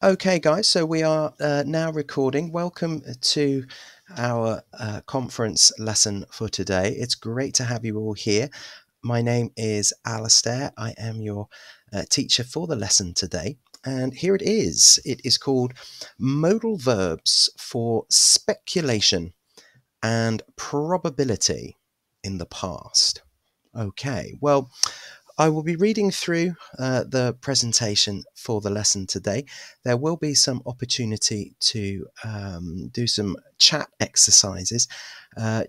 Okay, guys, so we are now recording. Welcome to our conference lesson for today. It's great to have you all here. My name is Alastair. I am your teacher for the lesson today. And here it is. It is called Modal Verbs for Speculation and Probability in the Past. Okay, well, I will be reading through the presentation for the lesson today. There will be some opportunity to do some chat exercises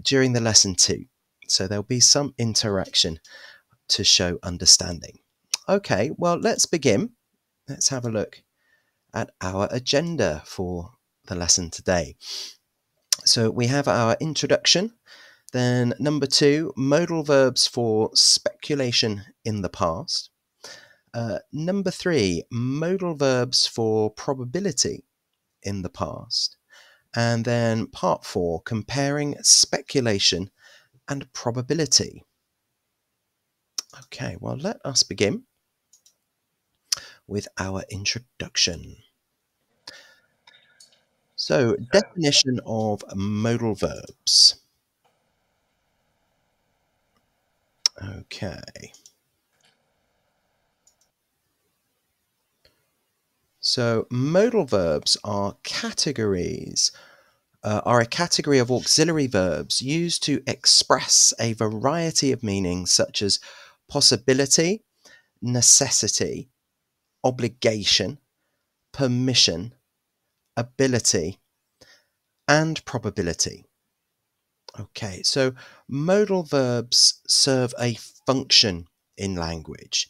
during the lesson too. So there'll be some interaction to show understanding. Okay, well, let's begin. Let's have a look at our agenda for the lesson today. So we have our introduction. Then number 2, modal verbs for speculation in the past. Number 3, modal verbs for probability in the past. And then part 4, comparing speculation and probability. Okay, well, let us begin with our introduction. So, definition of modal verbs. Okay. So, modal verbs are a category of auxiliary verbs used to express a variety of meanings such as possibility, necessity, obligation, permission, ability, and probability. Okay, so modal verbs serve a function in language.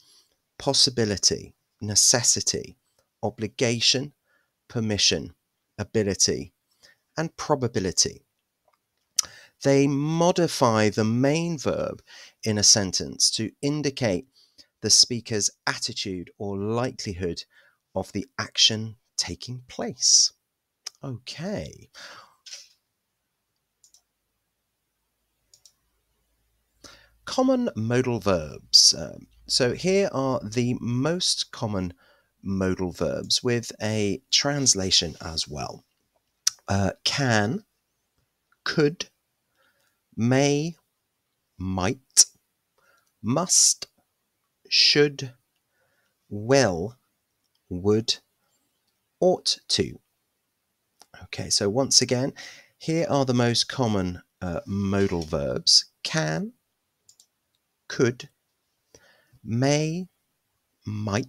Possibility, necessity, obligation, permission, ability, and probability. They modify the main verb in a sentence to indicate the speaker's attitude or likelihood of the action taking place. Okay. Common modal verbs. So here are the most common modal verbs with a translation as well. Can, could, may, might, must, should, will, would, ought to. Okay, so once again, here are the most common modal verbs. Can, could, may, might,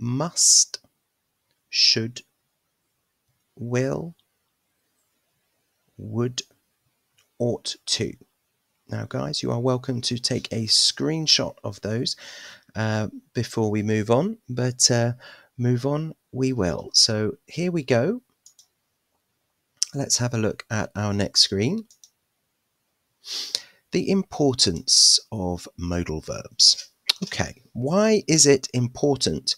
must, should, will, would, ought to. Now, guys, you are welcome to take a screenshot of those before we move on, but move on we will. So here we go. Let's have a look at our next screen. The importance of modal verbs. Okay, why is it important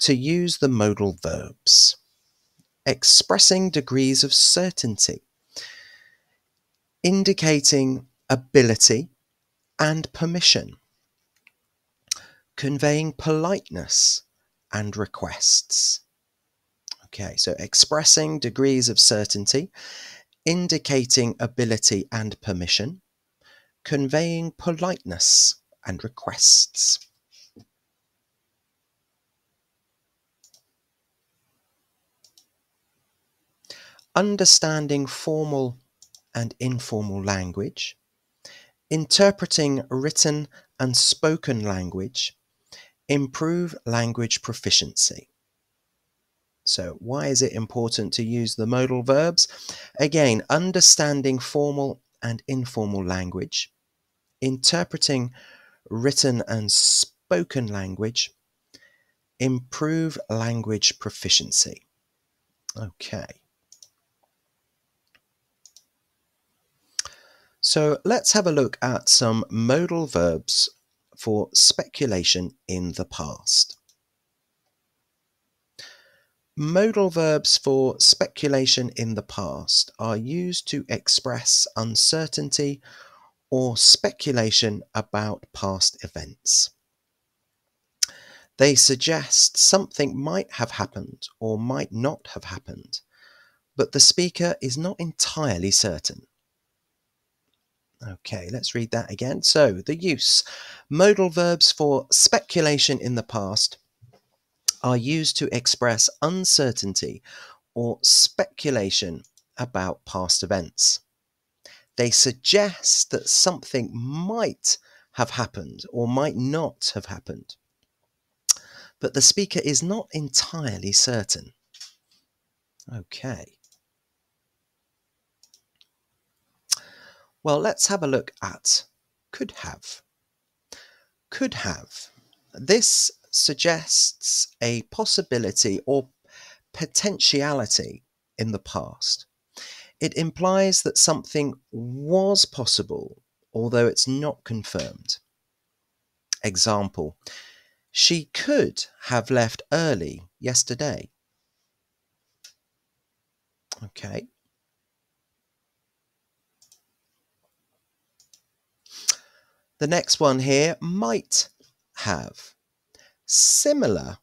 to use the modal verbs? Expressing degrees of certainty, indicating ability and permission, conveying politeness and requests. Okay, so expressing degrees of certainty, indicating ability and permission, conveying politeness and requests. Understanding formal and informal language, interpreting written and spoken language, improve language proficiency. So why is it important to use the modal verbs? Again, understanding formal and informal language, interpreting written and spoken language, improve language proficiency. Okay. So let's have a look at some modal verbs for speculation in the past. Modal verbs for speculation in the past are used to express uncertainty or speculation about past events. They suggest something might have happened or might not have happened, but the speaker is not entirely certain. Okay, let's read that again. So, the use. Modal verbs for speculation in the past are used to express uncertainty or speculation about past events. They suggest that something might have happened or might not have happened, but the speaker is not entirely certain. Okay. Well, let's have a look at could have. Could have. This suggests a possibility or potentiality in the past. It implies that something was possible, although it's not confirmed. Example, she could have left early yesterday. Okay. The next one here, might have. Similar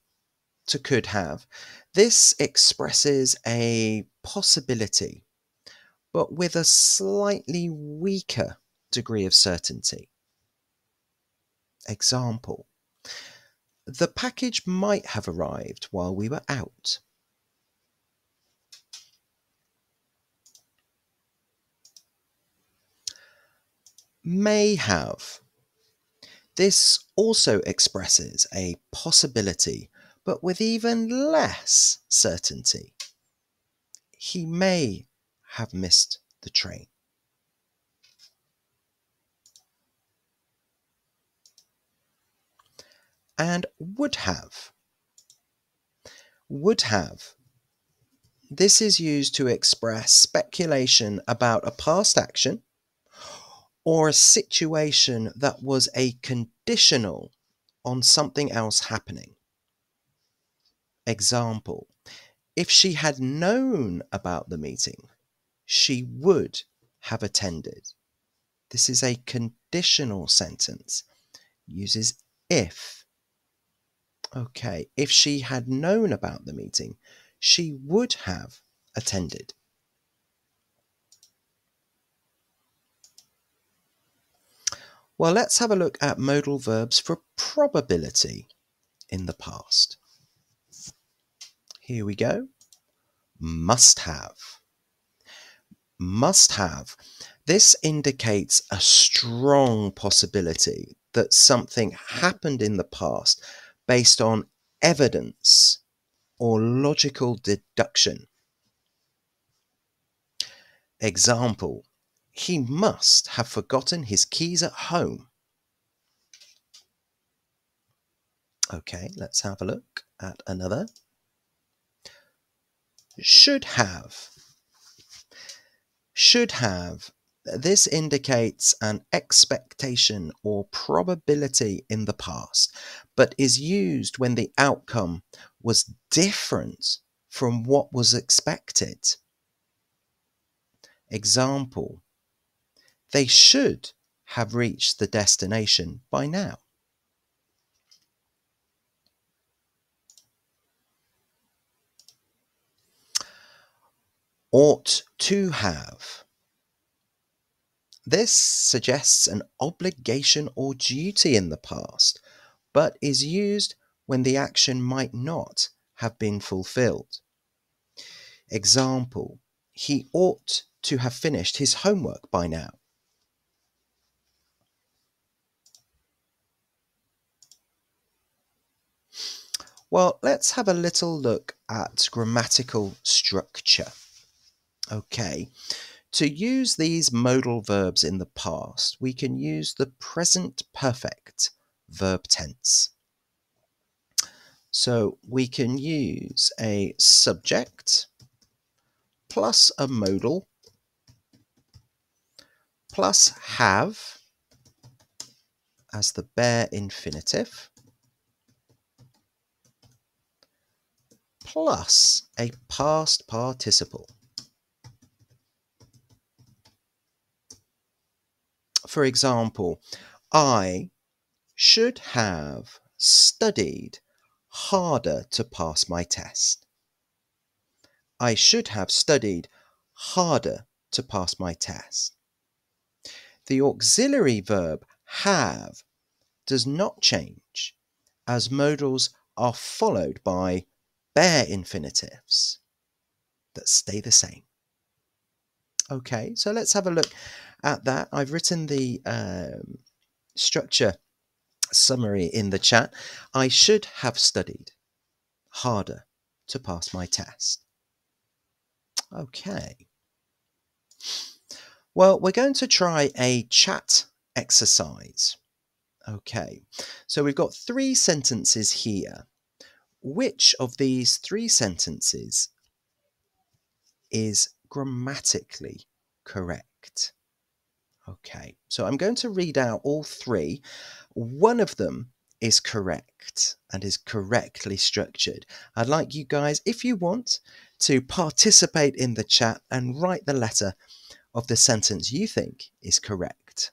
to could have, this expresses a possibility, but with a slightly weaker degree of certainty. Example, the package might have arrived while we were out. May have. This also expresses a possibility, but with even less certainty. He may have missed the train. And would have. Would have. This is used to express speculation about a past action or a situation that was a conditional on something else happening. Example, if she had known about the meeting, she would have attended. This is a conditional sentence. Uses if. Okay, if she had known about the meeting, she would have attended. Well, let's have a look at modal verbs for probability in the past. Here we go. Must have. Must have. This indicates a strong possibility that something happened in the past based on evidence or logical deduction. Example, he must have forgotten his keys at home. Okay, let's have a look at another. Should have. Should have. This indicates an expectation or probability in the past, but is used when the outcome was different from what was expected. Example, they should have reached the destination by now. Ought to have. This suggests an obligation or duty in the past, but is used when the action might not have been fulfilled. Example, he ought to have finished his homework by now. Well, let's have a little look at grammatical structure. Okay, to use these modal verbs in the past, we can use the present perfect verb tense. So we can use a subject plus a modal plus have as the bare infinitive plus a past participle. For example, I should have studied harder to pass my test. I should have studied harder to pass my test. The auxiliary verb have does not change, as modals are followed by bare infinitives that stay the same. Okay, so let's have a look at that. I've written the structure summary in the chat. I should have studied harder to pass my test. Okay. Well, we're going to try a chat exercise. Okay, so we've got 3 sentences here. Which of these 3 sentences is grammatically correct? Okay, so I'm going to read out all 3. One of them is correct and is correctly structured. I'd like you guys, if you want, to participate in the chat and write the letter of the sentence you think is correct.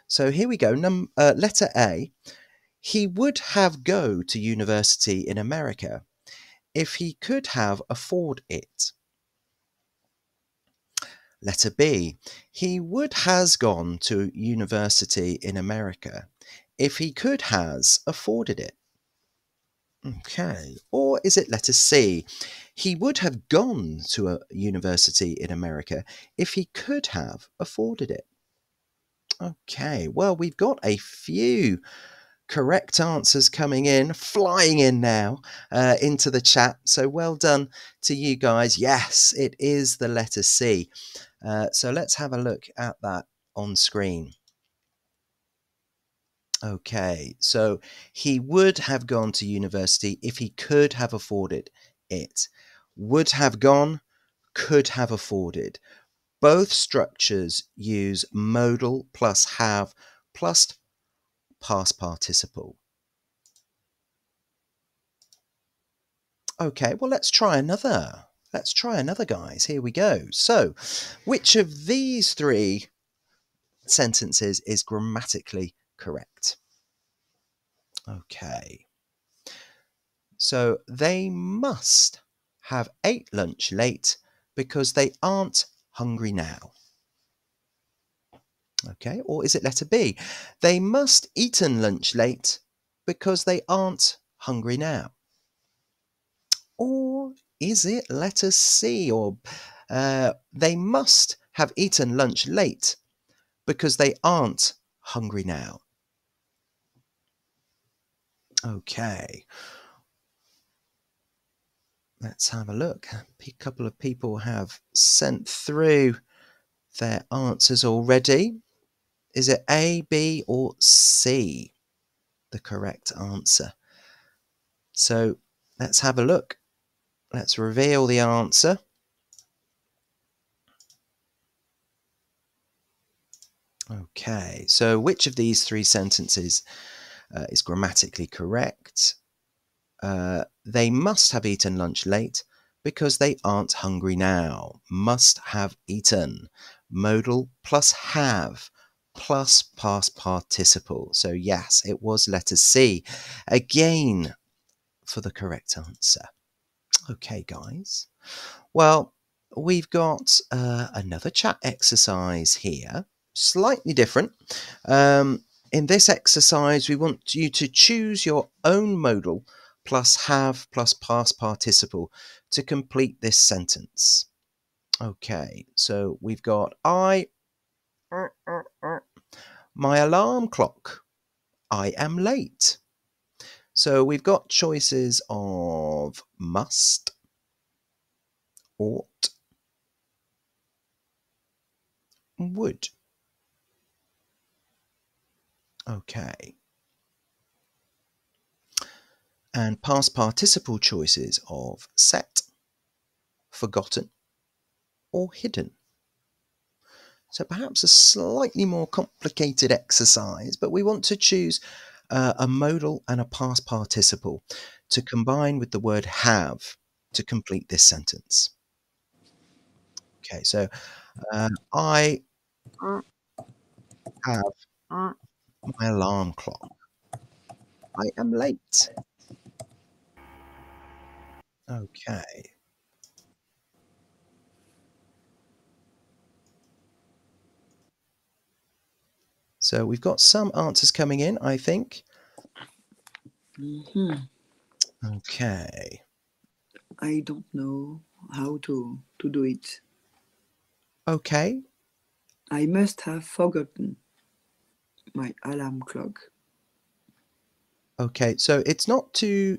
So here we go. Letter A. He would have go to university in America if he could have afford it. Letter B. He would has gone to university in America if he could has afforded it. Okay. Or is it letter C? He would have gone to a university in America if he could have afforded it. Okay, well, we've got a few correct answers coming in, flying in now into the chat. So well done to you guys. Yes, it is the letter C. So let's have a look at that on screen. Okay, so he would have gone to university if he could have afforded it. Would have gone, could have afforded. Both structures use modal plus have plus past participle. Okay, well, let's try another. Let's try another, guys. Here we go. So, which of these 3 sentences is grammatically correct? Okay. So, they must have ate lunch late because they aren't hungry now. Okay, or is it letter B? They must eaten lunch late because they aren't hungry now. Or is it letter C? Or they must have eaten lunch late because they aren't hungry now. Okay. Let's have a look. A couple of people have sent through their answers already. Is it A, B, or C, the correct answer? So let's have a look. Let's reveal the answer. Okay, so which of these 3 sentences is grammatically correct? They must have eaten lunch late because they aren't hungry now. Must have eaten. Modal plus have plus past participle. So yes, it was letter C. Again, for the correct answer. Okay, guys. Well, we've got another chat exercise here. Slightly different. In this exercise, we want you to choose your own modal plus have plus past participle to complete this sentence. Okay, so we've got my alarm clock. I am late. So we've got choices of must, ought, would. Okay. And past participle choices of set, forgotten, or hidden. So perhaps a slightly more complicated exercise, but we want to choose a modal and a past participle to combine with the word have to complete this sentence. Okay, so I have my alarm clock. I am late. Okay. So we've got some answers coming in, I think. Okay. I don't know how to do it. Okay. I must have forgotten my alarm clock. Okay. So it's not to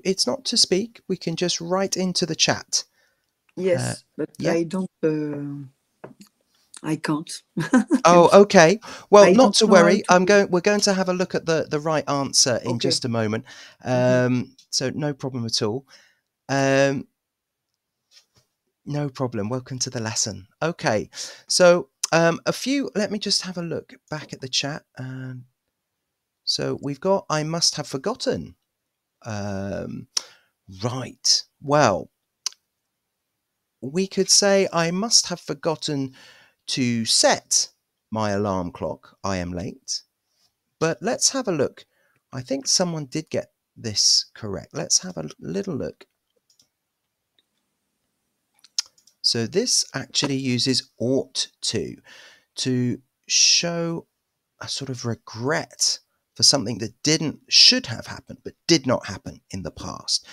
speak. We can just write into the chat. Yes, but Yeah. I don't. I can't. Oh, okay. Well, I not don't to know how worry. to do it. We're going to have a look at the right answer in Okay. just a moment. So no problem at all. No problem. Welcome to the lesson. Okay. So let me just have a look back at the chat. So we've got I must have forgotten. Right. Well, we could say I must have forgotten to set my alarm clock. I am late. But let's have a look. I think someone did get this correct. Let's have a little look. So this actually uses ought to show a sort of regret for something that should have happened, but did not happen in the past.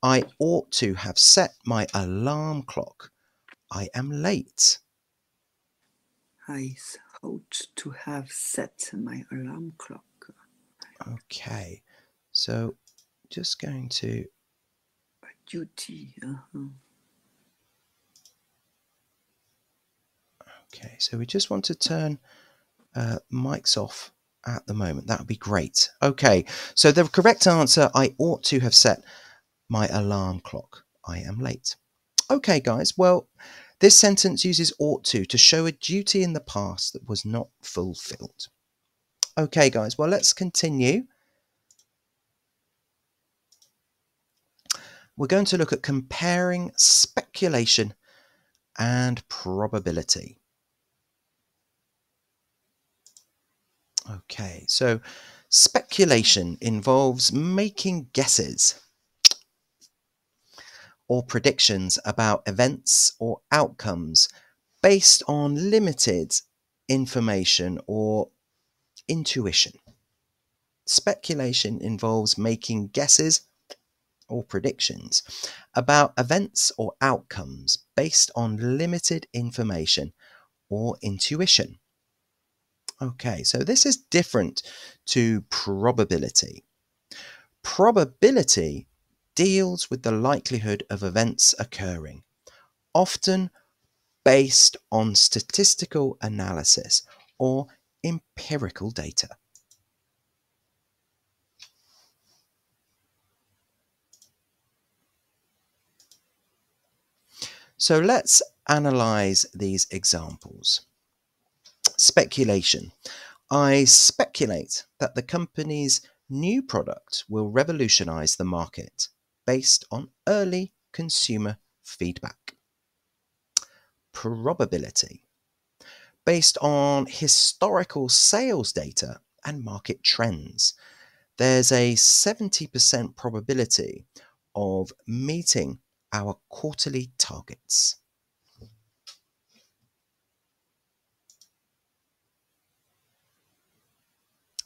I ought to have set my alarm clock. I am late. I ought to have set my alarm clock. Okay, so just going to... A duty. Okay, so we just want to turn mics off at the moment. That would be great. Okay, so the correct answer, I ought to have set my alarm clock. I am late. Okay, guys, well, this sentence uses ought to show a duty in the past that was not fulfilled. Okay, guys, well, let's continue. We're going to look at comparing speculation and probability. Okay, so speculation involves making guesses or predictions about events or outcomes based on limited information or intuition. Speculation involves making guesses or predictions about events or outcomes based on limited information or intuition. Okay, so this is different to probability. Probability deals with the likelihood of events occurring, often based on statistical analysis or empirical data. So let's analyze these examples. Speculation. I speculate that the company's new product will revolutionize the market based on early consumer feedback. Probability. Based on historical sales data and market trends, there's a 70% probability of meeting our quarterly targets.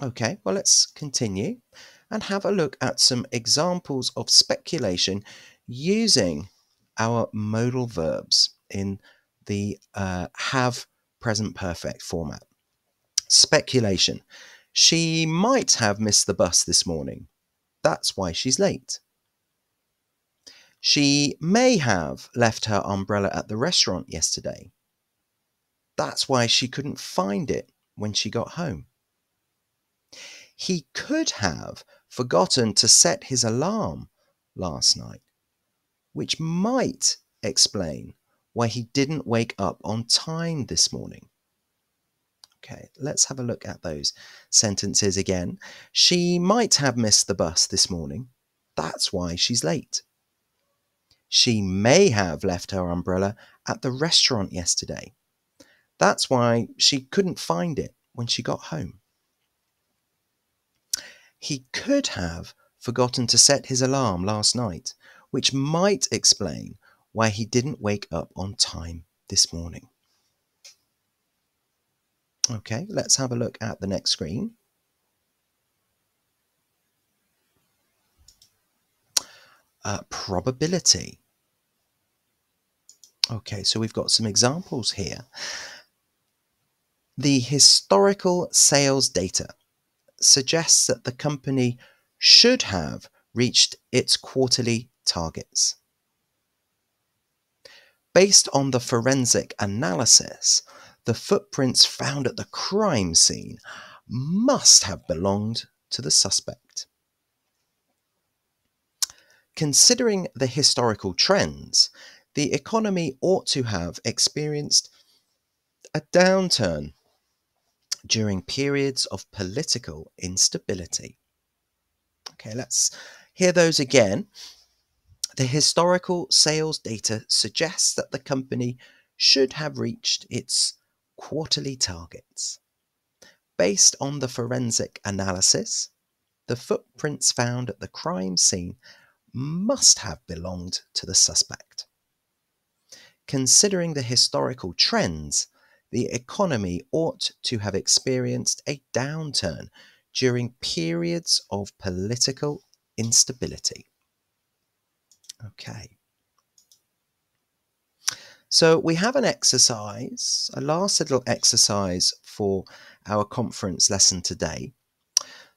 Okay, well, let's continue and have a look at some examples of speculation using our modal verbs in the have present perfect format. Speculation. She might have missed the bus this morning. That's why she's late. She may have left her umbrella at the restaurant yesterday. That's why she couldn't find it when she got home. He could have forgotten to set his alarm last night, which might explain why he didn't wake up on time this morning. Okay, let's have a look at those sentences again. She might have missed the bus this morning. That's why she's late. She may have left her umbrella at the restaurant yesterday. That's why she couldn't find it when she got home. He could have forgotten to set his alarm last night, which might explain why he didn't wake up on time this morning. Okay, let's have a look at the next screen. Probability. Okay, so we've got some examples here. The historical sales data suggests that the company should have reached its quarterly targets. Based on the forensic analysis, the footprints found at the crime scene must have belonged to the suspect. Considering the historical trends, the economy ought to have experienced a downturn during periods of political instability. Okay, let's hear those again. The historical sales data suggests that the company should have reached its quarterly targets. Based on the forensic analysis, the footprints found at the crime scene must have belonged to the suspect. Considering the historical trends, the economy ought to have experienced a downturn during periods of political instability. Okay. So we have an exercise, a last little exercise for our conference lesson today.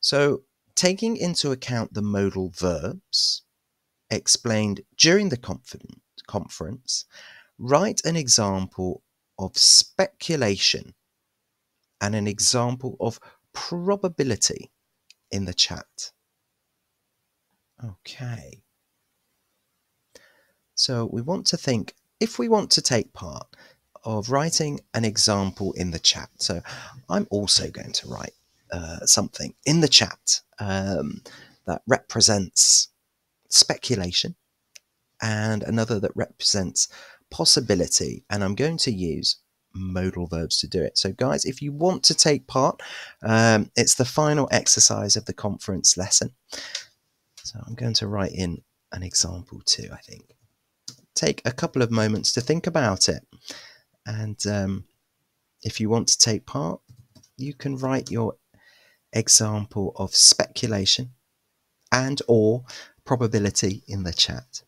So taking into account the modal verbs explained during the conference, write an example of speculation and an example of probability in the chat. Okay. So we want to think, if we want to take part of writing an example in the chat. So I'm also going to write something in the chat that represents speculation and another that represents possibility, and I'm going to use modal verbs to do it. So guys, if you want to take part, it's the final exercise of the conference lesson. So I'm going to write in an example too, I think. Take a couple of moments to think about it, and if you want to take part, you can write your example of speculation and or probability in the chat.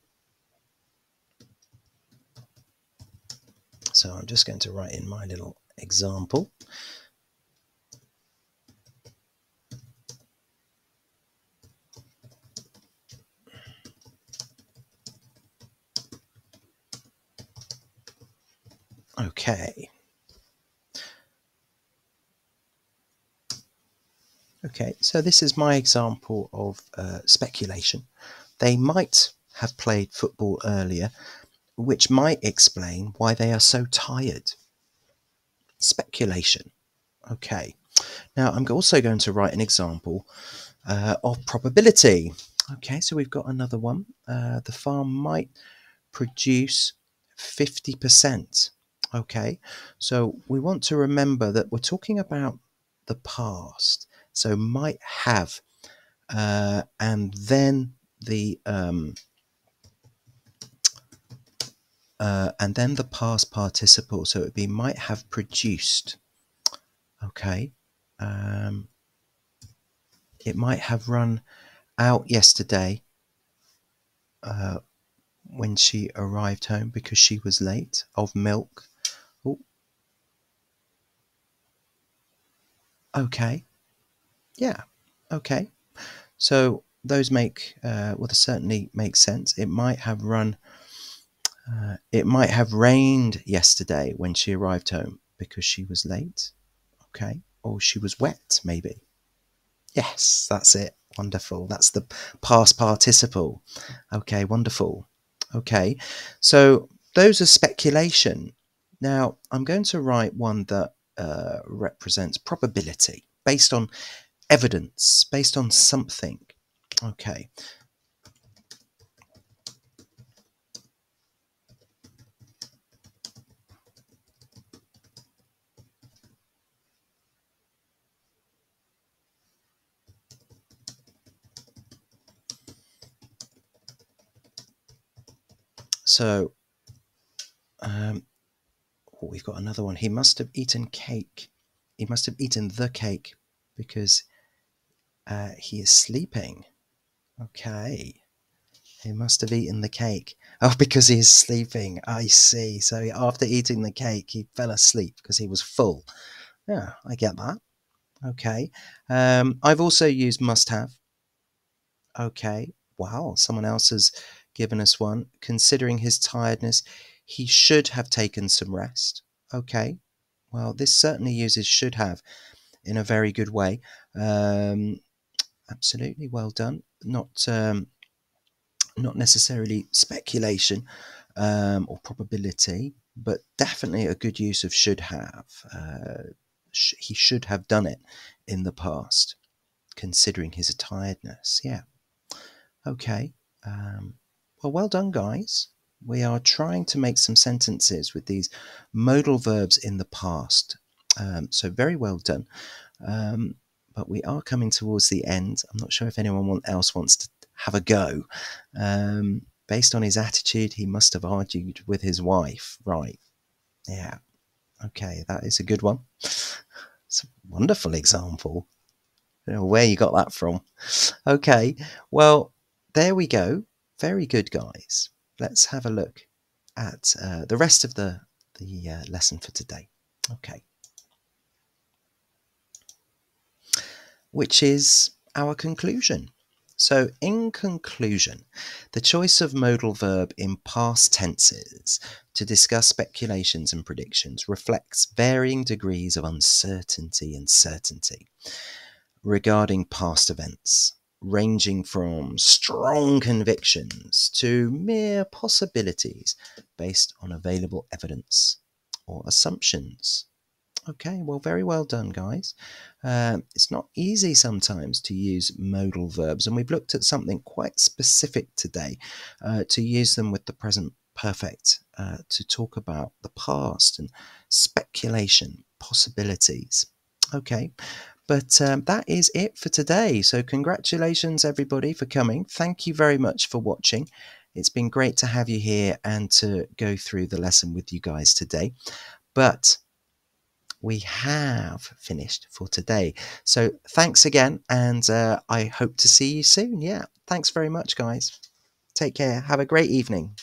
So I'm just going to write in my little example. Okay. Okay, so this is my example of speculation. They might have played football earlier, which might explain why they are so tired. Speculation. Okay. Now I'm also going to write an example of probability. Okay, so we've got another one. The farm might produce 50%. Okay, so we want to remember that we're talking about the past. So might have, and then the past participle. So it would be might have produced. Okay, it might have run out yesterday when she arrived home because she was late of milk. Ooh. Okay. Yeah. Okay. So those make well, they certainly make sense. It might have run. It might have rained yesterday when she arrived home because she was late. Okay. Or she was wet, maybe. Yes, that's it. Wonderful. That's the past participle. Okay, wonderful. Okay, so those are speculation. Now, I'm going to write one that represents probability based on evidence, based on something. Okay. So, we've got another one. He must have eaten cake. He must have eaten the cake because he is sleeping. Okay. He must have eaten the cake. Oh, because he is sleeping. I see. So after eating the cake, he fell asleep because he was full. Yeah, I get that. Okay. I've also used must have. Okay. Wow. Someone else has given us one. Considering his tiredness, he should have taken some rest. Okay. Well, this certainly uses should have in a very good way. Absolutely well done. Not necessarily speculation or probability, but definitely a good use of should have. He should have done it in the past, considering his tiredness. Yeah. Okay. Well done, guys. We are trying to make some sentences with these modal verbs in the past. So very well done. But we are coming towards the end. I'm not sure if anyone else wants to have a go. Based on his attitude, he must have argued with his wife. Right. Yeah. Okay, that is a good one. It's a wonderful example. I don't know where you got that from. Okay, well, there we go. Very good, guys. Let's have a look at the rest of the lesson for today. Okay. Which is our conclusion. So, in conclusion, the choice of modal verb in past tenses to discuss speculations and predictions reflects varying degrees of uncertainty and certainty regarding past events, ranging from strong convictions to mere possibilities based on available evidence or assumptions. Okay, well, very well done, guys. It's not easy sometimes to use modal verbs, and we've looked at something quite specific today to use them with the present perfect to talk about the past and speculation, possibilities. Okay, but that is it for today. So congratulations, everybody, for coming. Thank you very much for watching. It's been great to have you here and to go through the lesson with you guys today. But we have finished for today. So thanks again, and I hope to see you soon. Yeah, thanks very much, guys. Take care. Have a great evening.